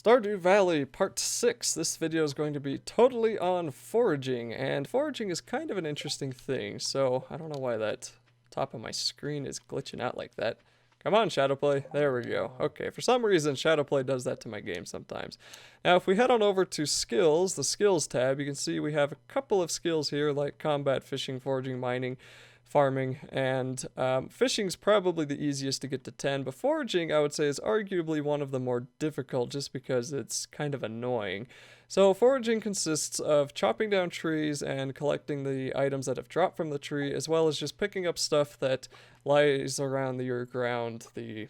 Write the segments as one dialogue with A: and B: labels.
A: Stardew Valley Part 6. This video is going to be totally on foraging, and foraging is kind of an interesting thing, so I don't know why that top of my screen is glitching out like that. Come on, Shadowplay. There we go. Okay, for some reason, Shadowplay does that to my game sometimes. Now, if we head on over to Skills, the Skills tab, you can see we have a couple of skills here, like combat, fishing, foraging, mining, farming, and fishing's probably the easiest to get to 10, but foraging I would say is arguably one of the more difficult just because it's kind of annoying. So foraging consists of chopping down trees and collecting the items that have dropped from the tree, as well as just picking up stuff that lies around your ground, in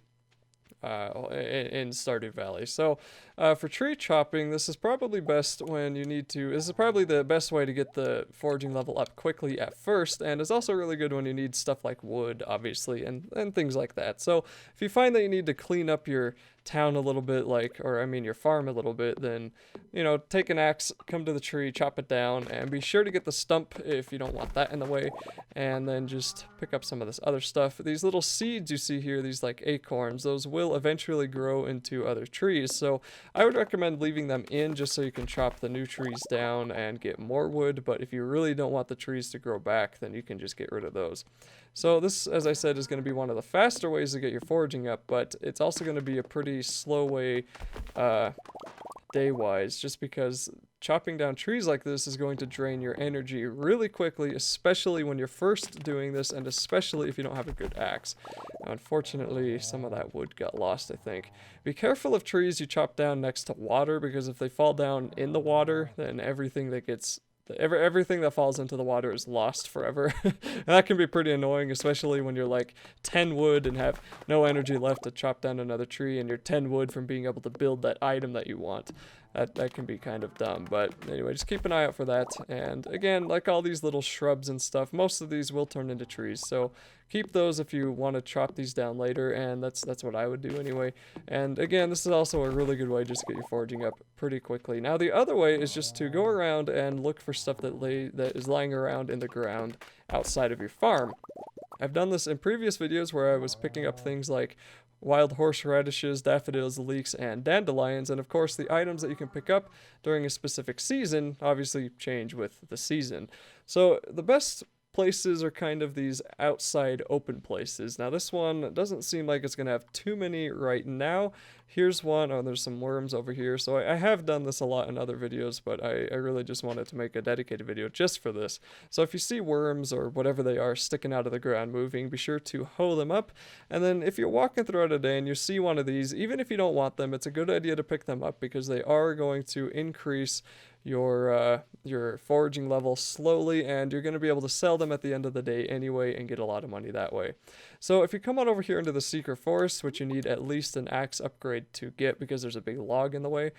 A: Stardew Valley. So for tree chopping, this is probably best when you need to. This is probably the best way to get the foraging level up quickly at first, and it's also really good when you need stuff like wood, obviously, and things like that. So if you find that you need to clean up your town a little bit, your farm a little bit, then, take an axe, come to the tree, chop it down, and be sure to get the stump if you don't want that in the way, and then just pick up some of this other stuff. These little seeds you see here, these like acorns, those will eventually grow into other trees, so I would recommend leaving them in just so you can chop the new trees down and get more wood, but if you really don't want the trees to grow back, then you can just get rid of those. So this, as I said, is going to be one of the faster ways to get your foraging up, but it's also going to be a pretty slow way day-wise, just because chopping down trees like this is going to drain your energy really quickly, especially when you're first doing this, and especially if you don't have a good axe. Now, unfortunately, some of that wood got lost, I think. Be careful of trees you chop down next to water, because if they fall down in the water, then everything that falls into the water is lost forever. And that can be pretty annoying, especially when you're like 10 wood and have no energy left to chop down another tree, and you're 10 wood from being able to build that item that you want. That can be kind of dumb, but anyway, just keep an eye out for that. And again, like all these little shrubs and stuff, most of these will turn into trees, so keep those if you want to chop these down later, and that's what I would do anyway. And again, this is also a really good way just to get your foraging up pretty quickly. Now, the other way is just to go around and look for stuff that is lying around in the ground outside of your farm. I've done this in previous videos where I was picking up things like wild horseradishes, daffodils, leeks, and dandelions, and of course the items that you can pick up during a specific season obviously change with the season. So the best places are kind of these outside open places. Now this one doesn't seem like it's gonna have too many right now. Here's one. Oh, there's some worms over here. So I have done this a lot in other videos, but I really just wanted to make a dedicated video just for this. So if you see worms or whatever they are sticking out of the ground moving, be sure to hoe them up. And then if you're walking throughout a day and you see one of these, even if you don't want them, it's a good idea to pick them up, because they are going to increase your foraging level slowly, and you're going to be able to sell them at the end of the day anyway and get a lot of money that way. So if you come on over here into the secret forest, which you need at least an axe upgrade to get because there's a big log in the way,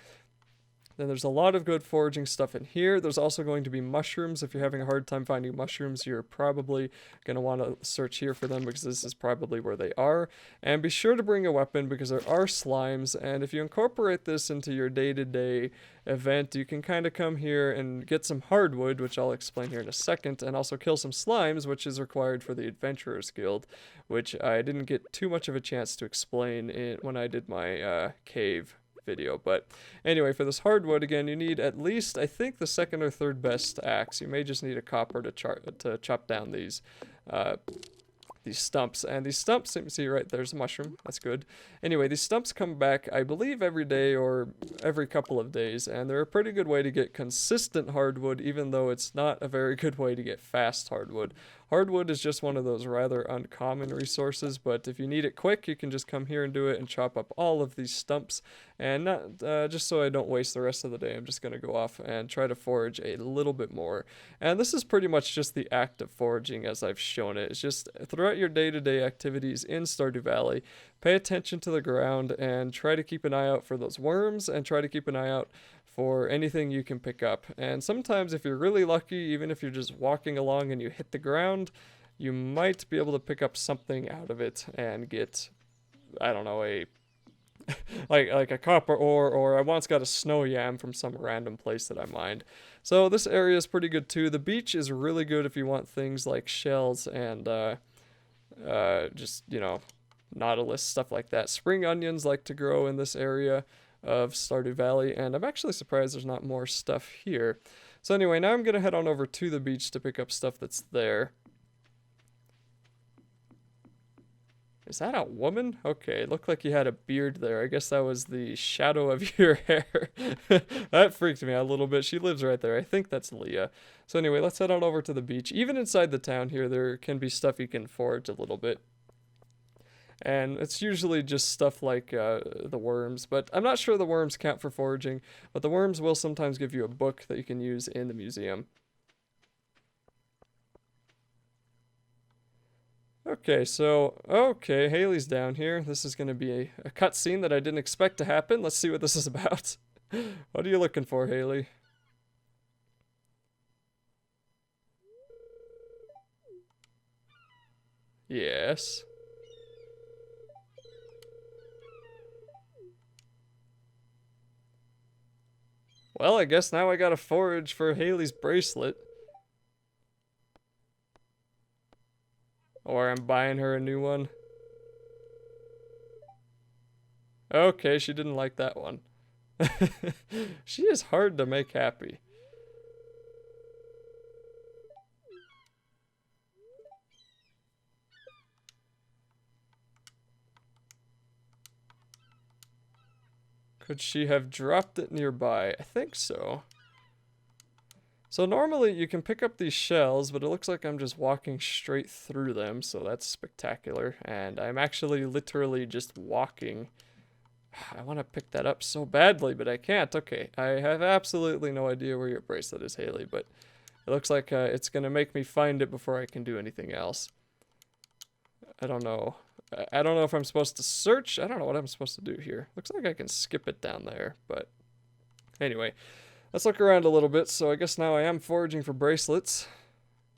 A: then there's a lot of good foraging stuff in here. There's also going to be mushrooms. If you're having a hard time finding mushrooms, you're probably going to want to search here for them, because this is probably where they are. And be sure to bring a weapon, because there are slimes, and if you incorporate this into your day-to-day event, you can kind of come here and get some hardwood, which I'll explain here in a second, and also kill some slimes, which is required for the Adventurers Guild, which I didn't get too much of a chance to explain when I did my cave video. But anyway, for this hardwood, again, you need at least, I think, the second or third best axe. You may just need a copper to chop down these stumps. And these stumps, see right there's a mushroom, that's good. Anyway, these stumps come back, I believe, every day or every couple of days, and they're a pretty good way to get consistent hardwood, even though it's not a very good way to get fast hardwood. Hardwood is just one of those rather uncommon resources, but if you need it quick, you can just come here and do it and chop up all of these stumps. And not just so I don't waste the rest of the day, I'm just going to go off and try to forage a little bit more. And this is pretty much just the act of foraging as I've shown it. It's just throughout your day-to-day activities in Stardew Valley, pay attention to the ground and try to keep an eye out for those worms, and try to keep an eye out for anything you can pick up. And sometimes, if you're really lucky, even if you're just walking along and you hit the ground, you might be able to pick up something out of it and get, I don't know, a like a copper ore, or I once got a snow yam from some random place that I mined. So this area is pretty good too. The beach is really good if you want things like shells and just, nautilus, stuff like that. Spring onions like to grow in this area. of Stardew Valley, and I'm actually surprised there's not more stuff here. So anyway, now I'm going to head on over to the beach to pick up stuff that's there. Is that a woman? Okay, it looked like you had a beard there. I guess that was the shadow of your hair. That freaked me out a little bit. She lives right there. I think that's Leah. So anyway, let's head on over to the beach. Even inside the town here, there can be stuff you can forage a little bit. And it's usually just stuff like the worms, but I'm not sure the worms count for foraging, but the worms will sometimes give you a book that you can use in the museum. Okay, okay, Haley's down here. This is going to be a cutscene that I didn't expect to happen. Let's see what this is about. What are you looking for, Haley? Yes. Well, I guess now I gotta forage for Haley's bracelet. Or I'm buying her a new one. Okay, she didn't like that one. She is hard to make happy. Could she have dropped it nearby? I think so. So normally you can pick up these shells, but it looks like I'm just walking straight through them, so that's spectacular. And I'm actually literally just walking. I want to pick that up so badly, but I can't. Okay, I have absolutely no idea where your bracelet is, Haley, but it looks like it's going to make me find it before I can do anything else. I don't know. I don't know if I'm supposed to search. I don't know what I'm supposed to do here. Looks like I can skip it down there, but anyway. Let's look around a little bit. So I guess now I am foraging for bracelets.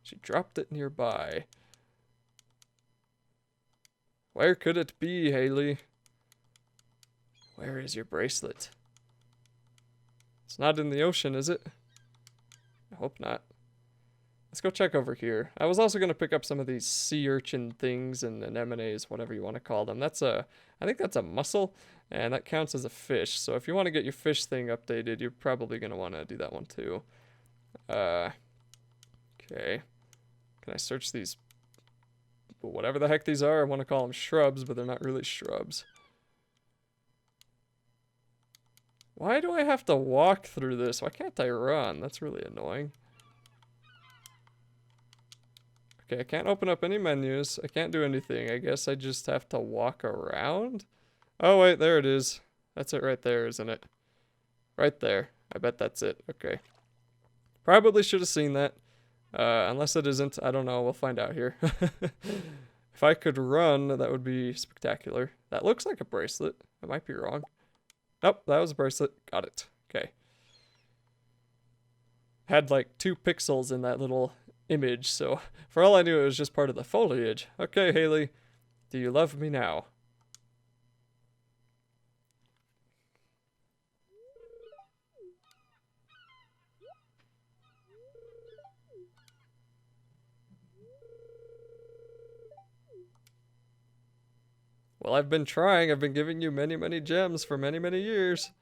A: She dropped it nearby. Where could it be, Haley? Where is your bracelet? It's not in the ocean, is it? I hope not. Let's go check over here. I was also going to pick up some of these sea urchin things and anemones, whatever you want to call them. I think that's a mussel, and that counts as a fish. So if you want to get your fish thing updated, you're probably going to want to do that one too. Okay. Can I search these? Whatever the heck these are, I want to call them shrubs, but they're not really shrubs. Why do I have to walk through this? Why can't I run? That's really annoying. Okay, I can't open up any menus. I can't do anything. I guess I just have to walk around? Oh, wait, there it is. That's it right there, isn't it? Right there. I bet that's it. Okay. Probably should have seen that. Unless it isn't. I don't know. We'll find out here. If I could run, that would be spectacular. That looks like a bracelet. I might be wrong. Nope, that was a bracelet. Got it. Okay. Had like 2 pixels in that little image, so for all I knew it was just part of the foliage. Okay, Haley, do you love me now? Well, I've been trying. I've been giving you many, many gems for many, many years.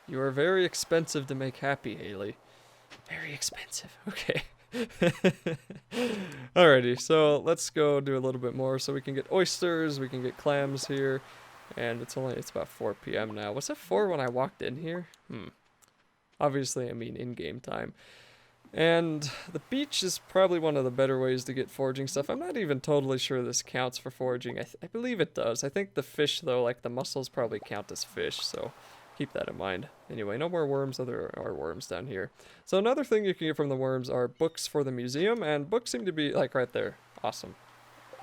A: You are very expensive to make happy, Haley. Very expensive. Okay. Alrighty, so let's go do a little bit more. So we can get oysters, we can get clams here, and it's about 4 p.m. now. Was it 4 when I walked in here? Obviously, I mean in-game time. And the beach is probably one of the better ways to get foraging stuff. I'm not even totally sure this counts for foraging. I believe it does. I think the fish, though, like the mussels, probably count as fish, so keep that in mind. Anyway, no more worms, there are worms down here. So another thing you can get from the worms are books for the museum, and books seem to be, like, right there. Awesome.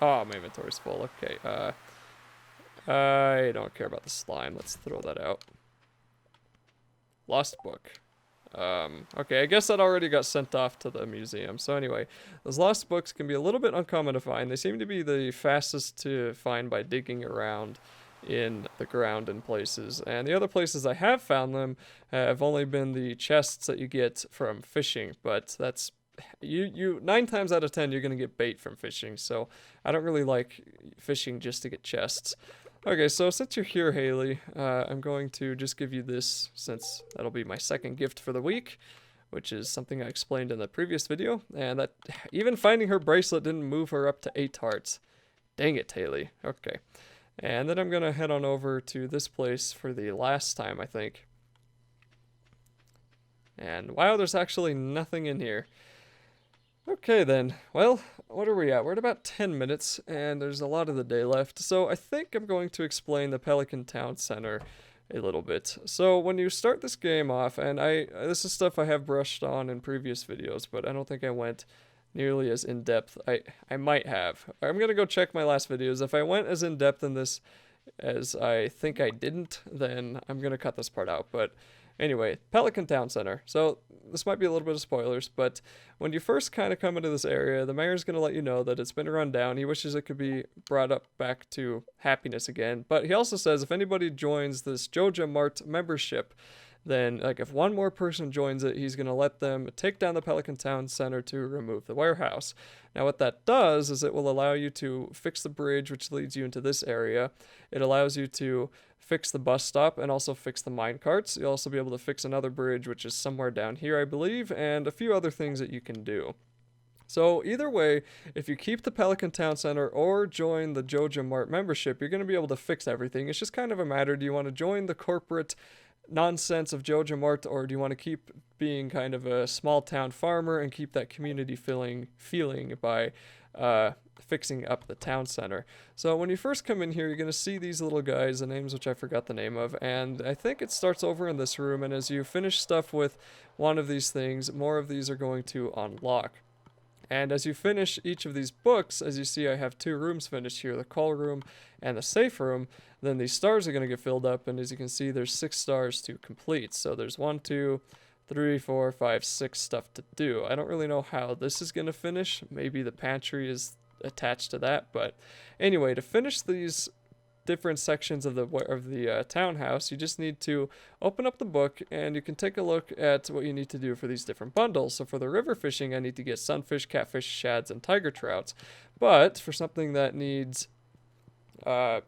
A: Oh, my inventory's full. Okay, I don't care about the slime. Let's throw that out. Lost book. Okay, I guess that already got sent off to the museum. So anyway, those lost books can be a little bit uncommon to find. They seem to be the fastest to find by digging around in the ground in places. And the other places I have found them have only been the chests that you get from fishing, but that's you 9 times out of 10 you're going to get bait from fishing. So I don't really like fishing just to get chests. Okay, so since you're here, Haley, I'm going to just give you this since that'll be my second gift for the week, which is something I explained in the previous video, and that even finding her bracelet didn't move her up to 8 hearts. Dang it, Haley. Okay. And then I'm going to head on over to this place for the last time, I think. And wow, there's actually nothing in here. Okay then, well, what are we at? We're at about 10 minutes, and there's a lot of the day left, so I think I'm going to explain the Pelican Town Center a little bit. So when you start this game off, and this is stuff I have brushed on in previous videos, but I don't think I went nearly as in-depth. I might have. I'm gonna go check my last videos. If I went as in-depth in this as I think I didn't, then I'm gonna cut this part out, but anyway, Pelican Town Center. So this might be a little bit of spoilers, but when you first kind of come into this area, the mayor's going to let you know that it's been run down. He wishes it could be brought up back to happiness again. But he also says if anybody joins this Joja Mart membership, then like if one more person joins it, he's going to let them take down the Pelican Town Center to remove the warehouse. Now what that does is it will allow you to fix the bridge which leads you into this area. It allows you to fix the bus stop and also fix the mine carts. You'll also be able to fix another bridge which is somewhere down here, I believe, and a few other things that you can do. So either way, if you keep the Pelican Town Center or join the Joja Mart membership, you're going to be able to fix everything. It's just kind of a matter, do you want to join the corporate nonsense of Joja Mart, or do you want to keep being kind of a small town farmer and keep that community feeling by fixing up the town center? So when you first come in here, you're going to see these little guys, the names which I forgot the name of, and I think it starts over in this room, and as you finish stuff with one of these things, more of these are going to unlock. And as you finish each of these books, as you see I have 2 rooms finished here, the call room and the safe room, then these stars are going to get filled up, and as you can see there's 6 stars to complete. So there's 1, 2, 3, 4, 5, 6 stuff to do. I don't really know how this is going to finish. Maybe the pantry is attached to that, but anyway, to finish these different sections of the townhouse, you just need to open up the book and you can take a look at what you need to do for these different bundles. So for the river fishing, I need to get sunfish, catfish, shads, and tiger trouts. But for something that needs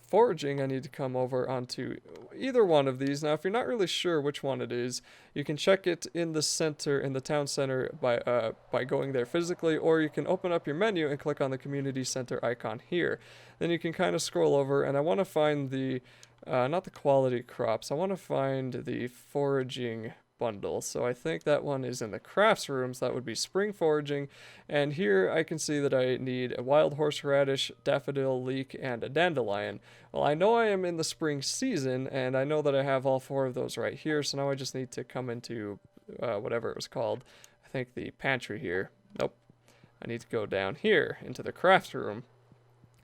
A: foraging, I need to come over onto either one of these. Now, if you're not really sure which one it is, you can check it in the center, in the town center, by going there physically, or you can open up your menu and click on the community center icon here. Then you can kind of scroll over, and I want to find the, not the quality crops, I want to find the foraging bundle. So I think that one is in the crafts rooms. That would be spring foraging, and here I can see that I need a wild horseradish, daffodil, leek, and a dandelion. Well, I know I am in the spring season, and I know that I have all 4 of those right here, so now I just need to come into whatever it was called. I think the pantry here. Nope. I need to go down here into the crafts room,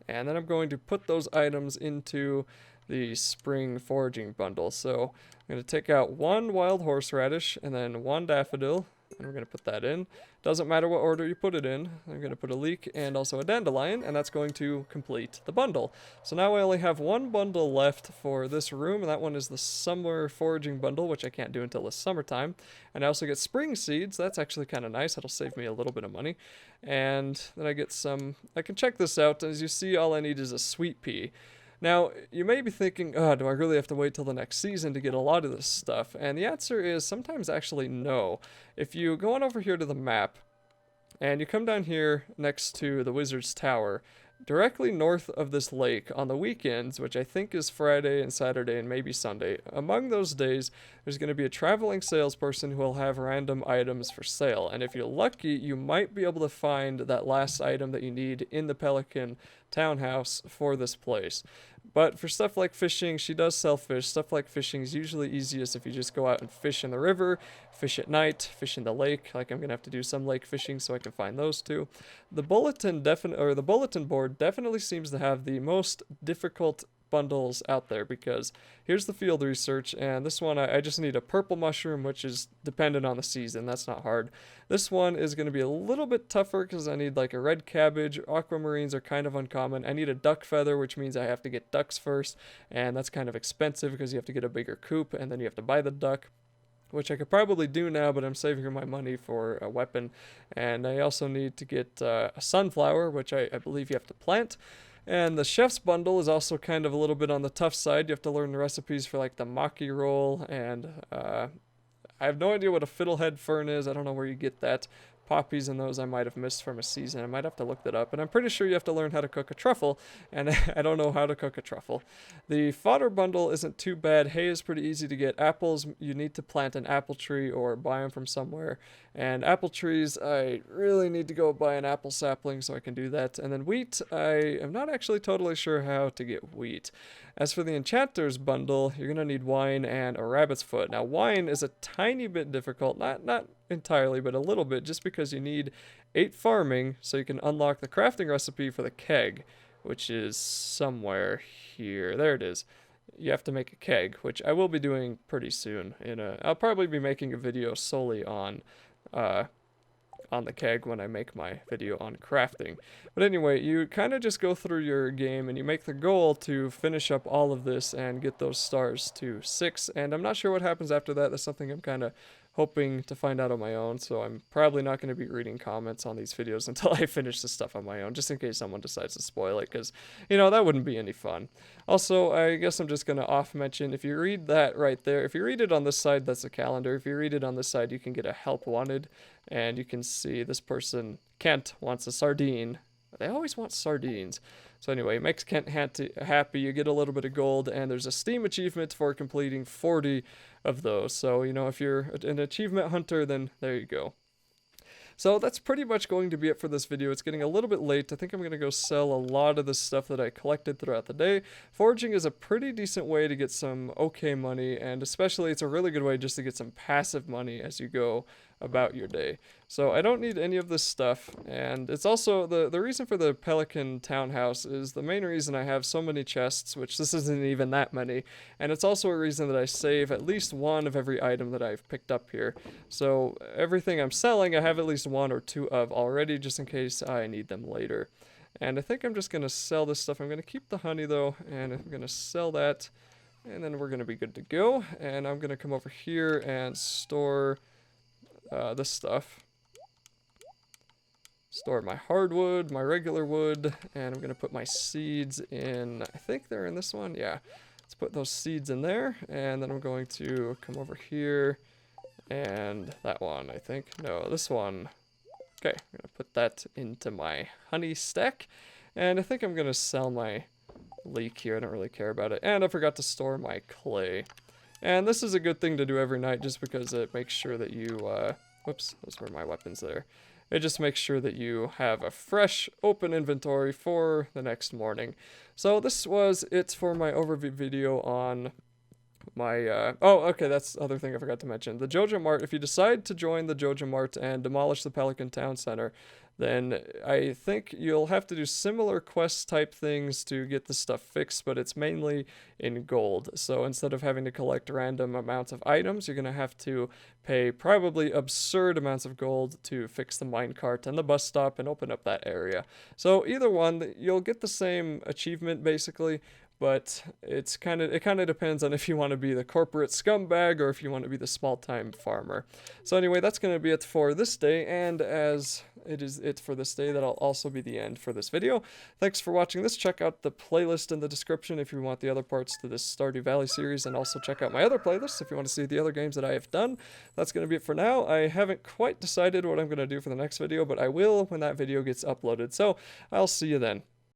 A: and then I'm going to put those items into the spring foraging bundle. So I'm going to take out 1 wild horseradish and then 1 daffodil, and we're going to put that in. Doesn't matter what order you put it in. I'm going to put a leek and also a dandelion, and that's going to complete the bundle. So now I only have 1 bundle left for this room, and that one is the summer foraging bundle, which I can't do until the summertime. And I also get spring seeds. That's actually kind of nice. That'll save me a little bit of money. And then I get some, I can check this out. As you see, all I need is a sweet pea. Now, you may be thinking, oh, do I really have to wait till the next season to get a lot of this stuff? And the answer is sometimes actually no. If you go on over here to the map, and you come down here next to the Wizard's Tower, directly north of this lake on the weekends, which I think is Friday and Saturday and maybe Sunday, among those days, there's going to be a traveling salesperson who will have random items for sale. And if you're lucky, you might be able to find that last item that you need in the Pelican Townhouse for this place. But for stuff like fishing, she does sell fish. Stuff like fishing is usually easiest if you just go out and fish in the river, fish at night, fish in the lake. Like I'm going to have to do some lake fishing so I can find those too. The bulletin board definitely seems to have the most difficult bundles out there, because here's the field research, and this one I just need a purple mushroom, which is dependent on the season. That's not hard. This one is going to be a little bit tougher because I need like a red cabbage. Aquamarines are kind of uncommon. I need a duck feather, which means I have to get ducks first, and that's kind of expensive because you have to get a bigger coop and then you have to buy the duck, which I could probably do now, but I'm saving my money for a weapon. And I also need to get a sunflower, which I believe you have to plant. And the chef's bundle is also kind of a little bit on the tough side. You have to learn the recipes for like the maki roll, and I have no idea what a fiddlehead fern is. I don't know where you get that. Poppies and those I might have missed from a season. I might have to look that up. And I'm pretty sure you have to learn how to cook a truffle, and I don't know how to cook a truffle. The fodder bundle isn't too bad. Hay is pretty easy to get. Apples, you need to plant an apple tree or buy them from somewhere. And apple trees, I really need to go buy an apple sapling so I can do that. And then wheat, I am not actually totally sure how to get wheat. As for the enchanter's bundle, you're going to need wine and a rabbit's foot. Now, wine is a tiny bit difficult, not entirely, but a little bit, just because you need 8 farming so you can unlock the crafting recipe for the keg, which is somewhere here. There it is. You have to make a keg, which I will be doing pretty soon. I'll probably be making a video solely on the keg when I make my video on crafting. But anyway, you kind of just go through your game and you make the goal to finish up all of this and get those stars to 6. And I'm not sure what happens after that. That's something I'm kind of hoping to find out on my own, so I'm probably not going to be reading comments on these videos until I finish the stuff on my own, just in case someone decides to spoil it, because, that wouldn't be any fun. Also, I guess I'm just going to off-mention, if you read that right there, if you read it on this side, that's a calendar. If you read it on this side, you can get a help wanted, and you can see this person, Kent, wants a sardine. They always want sardines. So anyway, it makes Kent happy. You get a little bit of gold, and there's a Steam achievement for completing 40 of those. So, if you're an achievement hunter, then there you go. So that's pretty much going to be it for this video. It's getting a little bit late. I think I'm going to go sell a lot of the stuff that I collected throughout the day. Foraging is a pretty decent way to get some okay money, and especially it's a really good way just to get some passive money as you go about your day. So I don't need any of this stuff, and it's also the reason for the Pelican townhouse is the main reason I have so many chests, which this isn't even that many, and it's also a reason that I save at least one of every item that I've picked up here. So everything I'm selling I have at least 1 or 2 of already, just in case I need them later. And I think I'm just going to sell this stuff. I'm going to keep the honey though, and I'm going to sell that, and then we're going to be good to go. And I'm going to come over here and store this stuff. Store my hardwood, my regular wood, and I'm going to put my seeds in, I think they're in this one, yeah. Let's put those seeds in there, and then I'm going to come over here, and that one, I think, no, this one. Okay, I'm going to put that into my honey stack, and I think I'm going to sell my leek here, I don't really care about it, and I forgot to store my clay. And this is a good thing to do every night just because it makes sure that you, whoops, those were my weapons there. It just makes sure that you have a fresh, open inventory for the next morning. So this was it for my overview video on my, oh, okay, that's the other thing I forgot to mention. The Joja Mart, if you decide to join the Joja Mart and demolish the Pelican Town Center, then I think you'll have to do similar quest type things to get the stuff fixed, but it's mainly in gold. So instead of having to collect random amounts of items, you're going to have to pay probably absurd amounts of gold to fix the minecart and the bus stop and open up that area. So either one, you'll get the same achievement basically, but it kind of depends on if you want to be the corporate scumbag or if you want to be the small-time farmer. So anyway, that's going to be it for this day, and as it is it for this day, that'll also be the end for this video. Thanks for watching this. Check out the playlist in the description if you want the other parts to this Stardew Valley series, and also check out my other playlists if you want to see the other games that I have done. That's going to be it for now. I haven't quite decided what I'm going to do for the next video, but I will when that video gets uploaded. So I'll see you then.